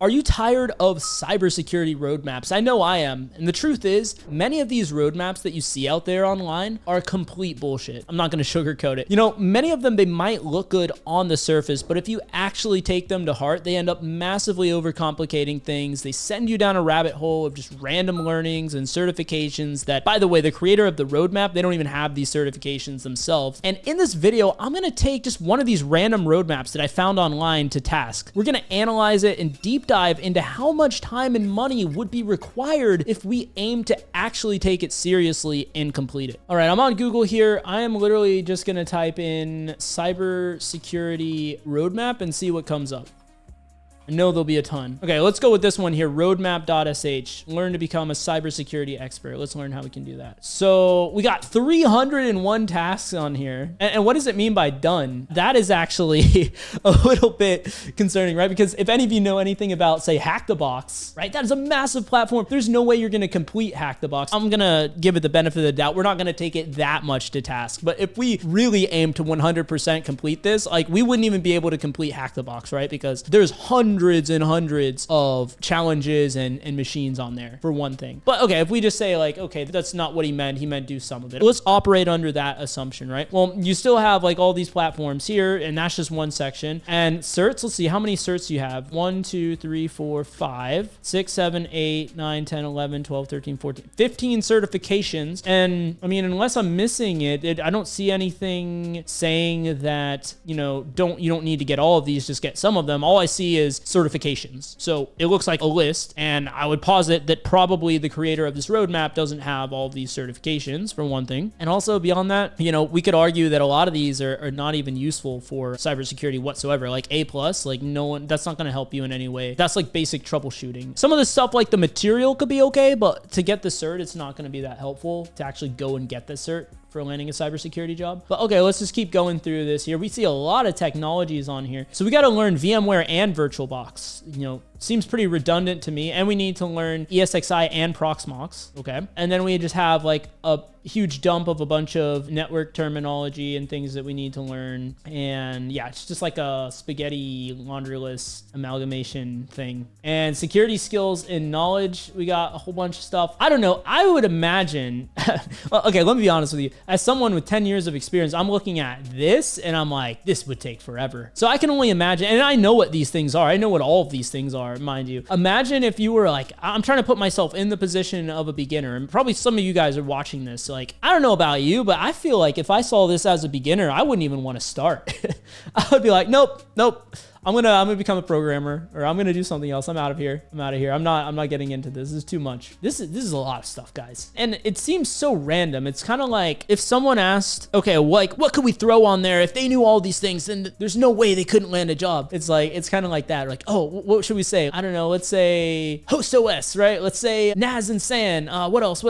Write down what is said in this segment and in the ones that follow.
Are you tired of cybersecurity roadmaps? I know I am. And the truth is, many of these roadmaps that you see out there online are complete bullshit. I'm not going to sugarcoat it. You know, many of them, they might look good on the surface, but if you actually take them to heart, they end up massively overcomplicating things. They send you down a rabbit hole of just random learnings and certifications that, by the way, the creator of the roadmap, they don't even have these certifications themselves. And in this video, I'm going to take just one of these random roadmaps that I found online to task. We're going to analyze it and deep dive into how much time and money would be required if we aim to actually take it seriously and complete it. All right, I'm on Google here. I am literally just going to type in cybersecurity roadmap and see what comes up. I know there'll be a ton. Okay, let's go with this one here, roadmap.sh. Learn to become a cybersecurity expert. Let's learn how we can do that. So we got 301 tasks on here. And what does it mean by done? That is actually a little bit concerning, right? Because if any of you know anything about, say, Hack the Box, right? That is a massive platform. There's no way you're going to complete Hack the Box. I'm going to give it the benefit of the doubt. We're not going to take it that much to task. But if we really aim to 100% complete this, like we wouldn't even be able to complete Hack the Box, right? Because there's hundreds and hundreds of challenges and machines on there, for one thing. But okay, if we just say like, okay, that's not what he meant do some of it. Let's operate under that assumption, right? Well, you still have like all these platforms here, and that's just one section. And certs, let's see, how many certs you have? 1, 2, 3, 4, 5, 6, 7, 8, 9, 10, 11, 12, 13, 14, 15 certifications. And I mean, unless I'm missing it, I don't see anything saying that, you know, you don't need to get all of these, just get some of them. All I see is certifications. So it looks like a list, and I would posit that probably the creator of this roadmap doesn't have all these certifications, for one thing. And also beyond that, you know, we could argue that a lot of these are not even useful for cybersecurity whatsoever. Like A+, like no one, that's not going to help you in any way. That's like basic troubleshooting. Some of the stuff like the material could be okay, but to get the cert, it's not going to be that helpful to actually go and get the cert for landing a cybersecurity job. But okay, let's just keep going through this here. We see a lot of technologies on here. So we got to learn VMware and VirtualBox. You know, seems pretty redundant to me. And we need to learn ESXi and Proxmox. Okay. And then we just have like a huge dump of a bunch of network terminology and things that we need to learn. And yeah, it's just like a spaghetti laundry list amalgamation thing. And security skills and knowledge, we got a whole bunch of stuff. I don't know. I would imagine, well, okay, let me be honest with you. As someone with 10 years of experience, I'm looking at this and I'm like, this would take forever. So I can only imagine, and I know what these things are. I know what all of these things are, mind you. Imagine if you were like, I'm trying to put myself in the position of a beginner, and probably some of you guys are watching this. So like, I don't know about you, but I feel like if I saw this as a beginner, I wouldn't even want to start. I would be like, nope. I'm gonna become a programmer, or I'm gonna do something else. I'm out of here. I'm not getting into this. This is too much. This is a lot of stuff, guys. And it seems so random. It's kind of like if someone asked, okay, like what could we throw on there? If they knew all these things, then there's no way they couldn't land a job. It's kind of like that. Like, oh, what should we say? I don't know. Let's say host OS, right? Let's say NAS and SAN. What else?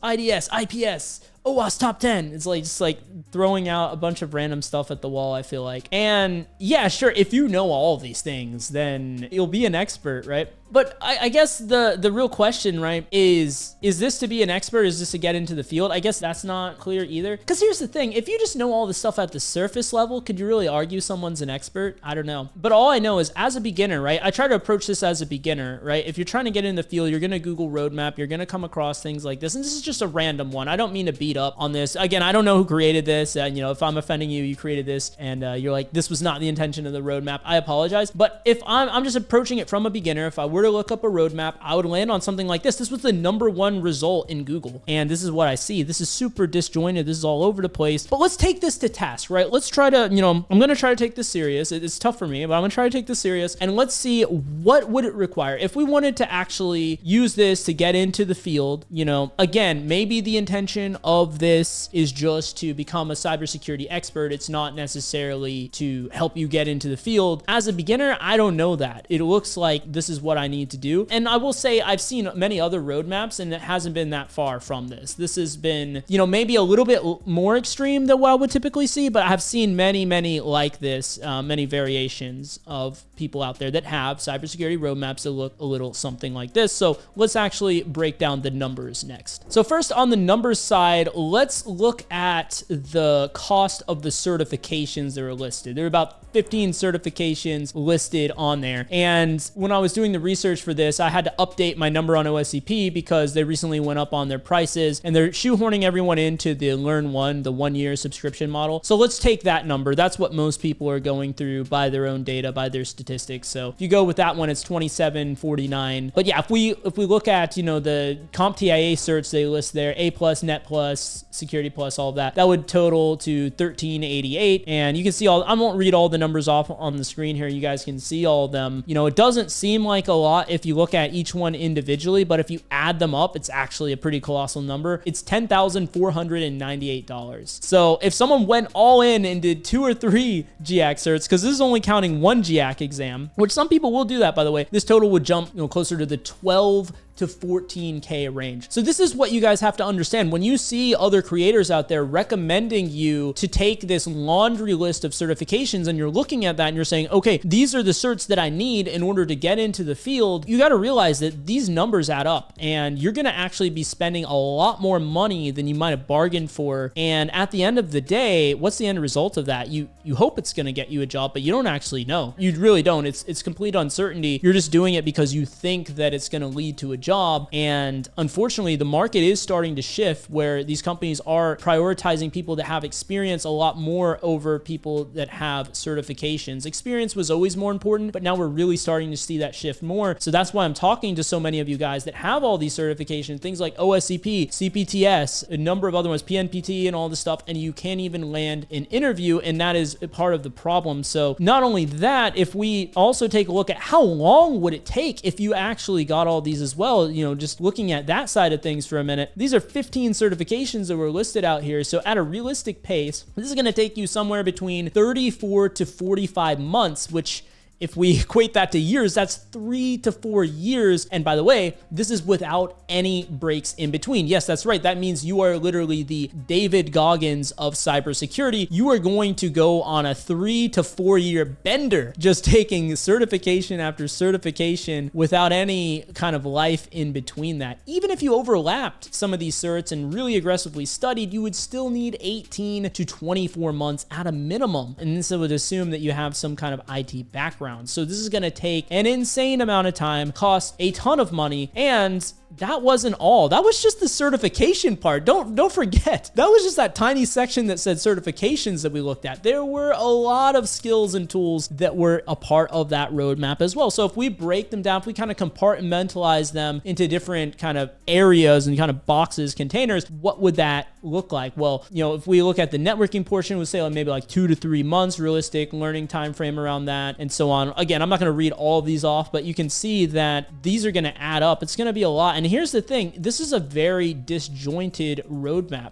IDS, IPS. OWASP top 10. It's like just like throwing out a bunch of random stuff at the wall, I feel like. And yeah, sure, if you know all of these things, then you'll be an expert, right? But I guess the real question, right, is this to be an expert? Is this to get into the field? I guess that's not clear either. Because here's the thing. If you just know all the stuff at the surface level, could you really argue someone's an expert? I don't know. But all I know is as a beginner, right, I try to approach this as a beginner, right? If you're trying to get in the field, you're going to Google roadmap. You're going to come across things like this. And this is just a random one. I don't mean to beat up on this. Again, I don't know who created this. And, you know, if I'm offending you, you created this and you're like, this was not the intention of the roadmap, I apologize. But if I'm just approaching it from a beginner, if I were to look up a roadmap, I would land on something like this. This was the #1 result in Google. And this is what I see. This is super disjointed. This is all over the place. But let's take this to task, right? Let's try to, you know, I'm going to try to take this serious. It's tough for me, but I'm going to try to take this serious. And let's see what would it require. If we wanted to actually use this to get into the field, you know, again, maybe the intention of this is just to become a cybersecurity expert. It's not necessarily to help you get into the field. As a beginner, I don't know that. It looks like this is what I need to do. And I will say I've seen many other roadmaps and it hasn't been that far from this. This has been, you know, maybe a little bit more extreme than what I would typically see, but I have seen many like this, many variations of people out there that have cybersecurity roadmaps that look a little something like this. So let's actually break down the numbers next. So first on the numbers side, let's look at the cost of the certifications that are listed. There are about 15 certifications listed on there. And when I was doing the research research for this, I had to update my number on OSCP because they recently went up on their prices and they're shoehorning everyone into the Learn One, the 1 year subscription model. So let's take that number. That's what most people are going through by their own data, by their statistics. So if you go with that one, it's $27.49. But yeah, if we look at, the CompTIA certs they list there, A+, Net+, Security Plus, all of that, that would total to $13.88. And you can see I won't read all the numbers off on the screen here. You guys can see all of them. It doesn't seem like a lot if you look at each one individually, but if you add them up, it's actually a pretty colossal number. It's $10,498. So if someone went all in and did 2 or 3 GIAC certs, because this is only counting 1 GIAC exam, which some people will do that, by the way, this total would jump closer to the 12 to 14K range. So this is what you guys have to understand. When you see other creators out there recommending you to take this laundry list of certifications and you're looking at that and you're saying, okay, these are the certs that I need in order to get into the field, you got to realize that these numbers add up and you're going to actually be spending a lot more money than you might have bargained for. And at the end of the day, what's the end result of that? You hope it's going to get you a job, but you don't actually know. You really don't. It's complete uncertainty. You're just doing it because you think that it's going to lead to a job. And unfortunately, the market is starting to shift where these companies are prioritizing people that have experience a lot more over people that have certifications. Experience was always more important, but now we're really starting to see that shift more. So that's why I'm talking to so many of you guys that have all these certifications, things like OSCP, CPTS, a number of other ones, PNPT and all this stuff, and you can't even land an interview, and that is a part of the problem. So not only that, if we also take a look at how long would it take if you actually got all these as well, just looking at that side of things for a minute, these are 15 certifications that were listed out here. So at a realistic pace, this is going to take you somewhere between 34 to 45 months, which if we equate that to years, that's 3 to 4 years. And by the way, this is without any breaks in between. Yes, that's right. That means you are literally the David Goggins of cybersecurity. You are going to go on a 3 to 4 year bender, just taking certification after certification without any kind of life in between that. Even if you overlapped some of these certs and really aggressively studied, you would still need 18 to 24 months at a minimum. And this would assume that you have some kind of IT background. So this is going to take an insane amount of time, cost a ton of money, and that wasn't all. That was just the certification part. Don't forget. That was just that tiny section that said certifications that we looked at. There were a lot of skills and tools that were a part of that roadmap as well. So if we break them down, if we kind of compartmentalize them into different kind of areas and kind of boxes, containers, what would that look like? Well, if we look at the networking portion, we'll say maybe like 2 to 3 months, realistic learning time frame around that, and so on. Again, I'm not going to read all of these off, but you can see that these are going to add up. It's going to be a lot. And here's the thing, this is a very disjointed roadmap.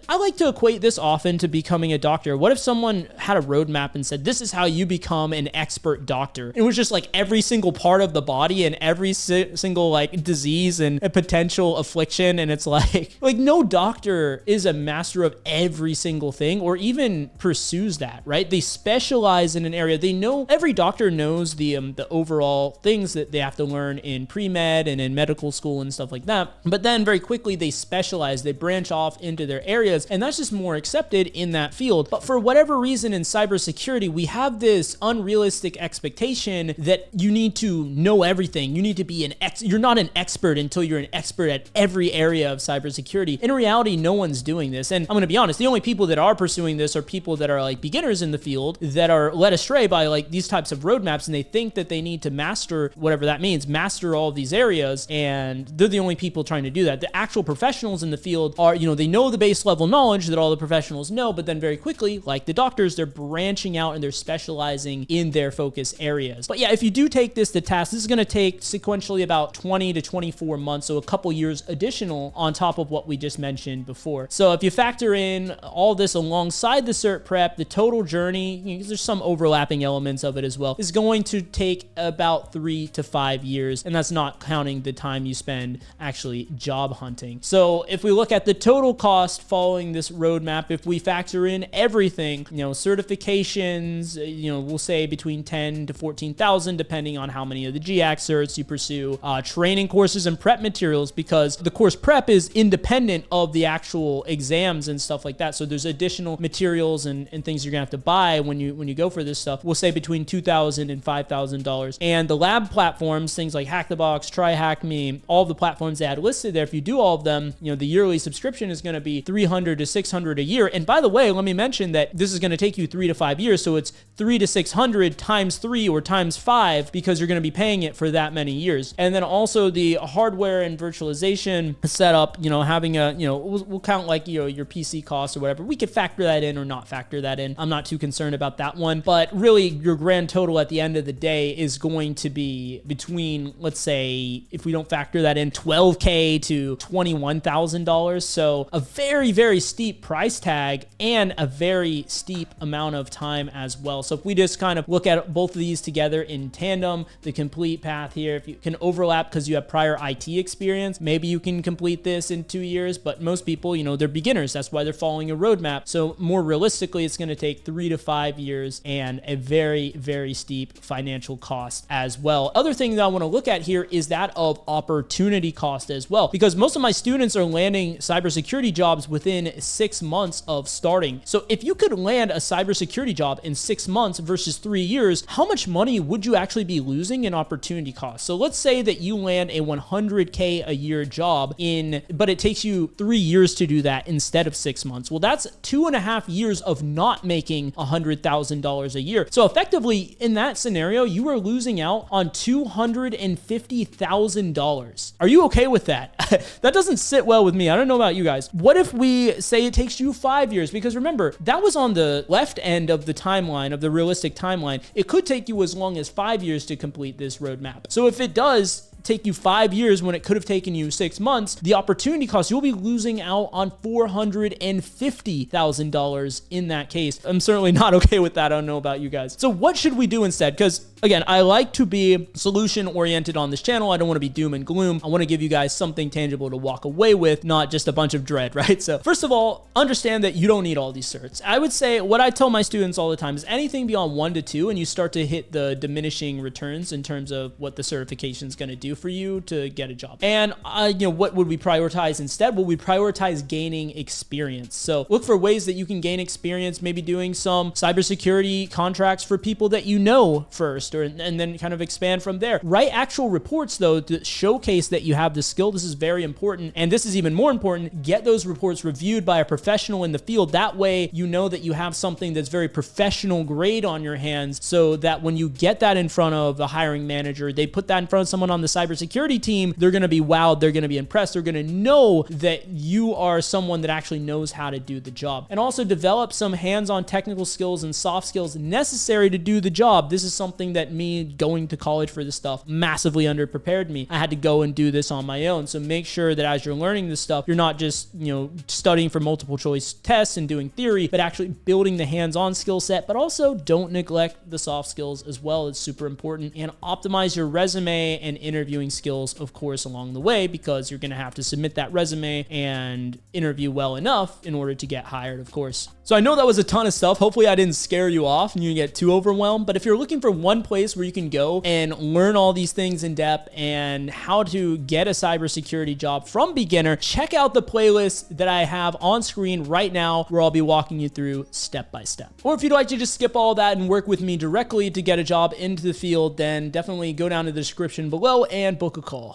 I like to equate this often to becoming a doctor. What if someone had a roadmap and said, this is how you become an expert doctor? It was just like every single part of the body and every single like disease and a potential affliction. And it's like no doctor is a master of every single thing or even pursues that, right? They specialize in an area. They know, every doctor knows the overall things that they have to learn in pre-med and in medical school and stuff like that. But then very quickly they specialize, they branch off into their areas, and that's just more accepted in that field. But for whatever reason in cybersecurity, we have this unrealistic expectation that you need to know everything. You need to be you're not an expert until you're an expert at every area of cybersecurity. In reality, no one's doing this. And I'm going to be honest, the only people that are pursuing this are people that are like beginners in the field that are led astray by like these types of roadmaps, and they think that they need to master whatever that means, master all of these areas, and they're the only people trying to do that. The actual professionals in the field are, they know the base level knowledge that all the professionals know, but then very quickly, like the doctors, they're branching out and they're specializing in their focus areas. But yeah, if you do take this to task, this is going to take sequentially about 20 to 24 months, so a couple years additional on top of what we just mentioned before. So if you factor in all this alongside the cert prep, the total journey, there's some overlapping elements of it as well, is going to take about 3 to 5 years, and that's not counting the time you spend and actually job hunting. So if we look at the total cost following this roadmap, if we factor in everything, certifications, we'll say between 10 to 14,000, depending on how many of the GX certs you pursue, training courses and prep materials, because the course prep is independent of the actual exams and stuff like that. So there's additional materials and things you're gonna have to buy when you go for this stuff. We'll say between $2,000 and $5,000. And the lab platforms, things like Hack the Box, Try Hack Me, all the platforms they had listed there, if you do all of them, the yearly subscription is going to be $300 to $600 a year. And by the way, let me mention that this is going to take you 3 to 5 years. So it's 3 to 600 times 3 or times 5, because you're going to be paying it for that many years. And then also the hardware and virtualization setup, having a, we'll count like, your PC costs or whatever. We could factor that in or not factor that in. I'm not too concerned about that one, but really your grand total at the end of the day is going to be between, let's say, if we don't factor that in, $12K to $21,000. So a very, very steep price tag and a very steep amount of time as well. So if we just kind of look at both of these together in tandem, the complete path here, if you can overlap because you have prior IT experience, maybe you can complete this in 2 years, but most people, they're beginners. That's why they're following a roadmap. So more realistically, it's going to take 3 to 5 years and a very, very steep financial cost as well. Other thing that I want to look at here is that of opportunity cost as well, because most of my students are landing cybersecurity jobs within 6 months of starting. So if you could land a cybersecurity job in 6 months versus 3 years, how much money would you actually be losing in opportunity cost? So let's say that you land a 100K a year job but it takes you 3 years to do that instead of 6 months. Well, that's 2.5 years of not making $100,000 a year. So effectively in that scenario, you are losing out on $250,000. Are you okay with that? That doesn't sit well with me. I don't know about you guys. What if we say it takes you 5 years? Because remember, that was on the left end of the timeline, of the realistic timeline. It could take you as long as 5 years to complete this roadmap. So if it does take you 5 years when it could have taken you 6 months, the opportunity cost, you'll be losing out on $450,000 in that case. I'm certainly not okay with that. I don't know about you guys. So what should we do instead? Because again, I like to be solution oriented on this channel. I don't want to be doom and gloom. I want to give you guys something tangible to walk away with, not just a bunch of dread, right? So first of all, understand that you don't need all these certs. I would say what I tell my students all the time is anything beyond 1 to 2, and you start to hit the diminishing returns in terms of what the certification is going to do for you to get a job. And what would we prioritize instead? Well, we prioritize gaining experience. So look for ways that you can gain experience, maybe doing some cybersecurity contracts for people that you know first, and then kind of expand from there. Write actual reports though to showcase that you have the skill. This is very important. And this is even more important. Get those reports reviewed by a professional in the field. That way, you know that you have something that's very professional grade on your hands, so that when you get that in front of the hiring manager, they put that in front of someone on the cybersecurity team, they're going to be wowed. They're going to be impressed. They're going to know that you are someone that actually knows how to do the job. And also develop some hands-on technical skills and soft skills necessary to do the job. This is something that me going to college for this stuff massively underprepared me. I had to go and do this on my own. So make sure that as you're learning this stuff, you're not just, studying for multiple choice tests and doing theory, but actually building the hands-on skill set. But also don't neglect the soft skills as well. It's super important. And optimize your resume and interviewing skills, of course, along the way, because you're going to have to submit that resume and interview well enough in order to get hired, of course. So I know that was a ton of stuff. Hopefully I didn't scare you off and you get too overwhelmed. But if you're looking for one place where you can go and learn all these things in depth and how to get a cybersecurity job from beginner, check out the playlist that I have on screen right now, where I'll be walking you through step by step. Or if you'd like to just skip all that and work with me directly to get a job into the field, then definitely go down to the description below and book a call.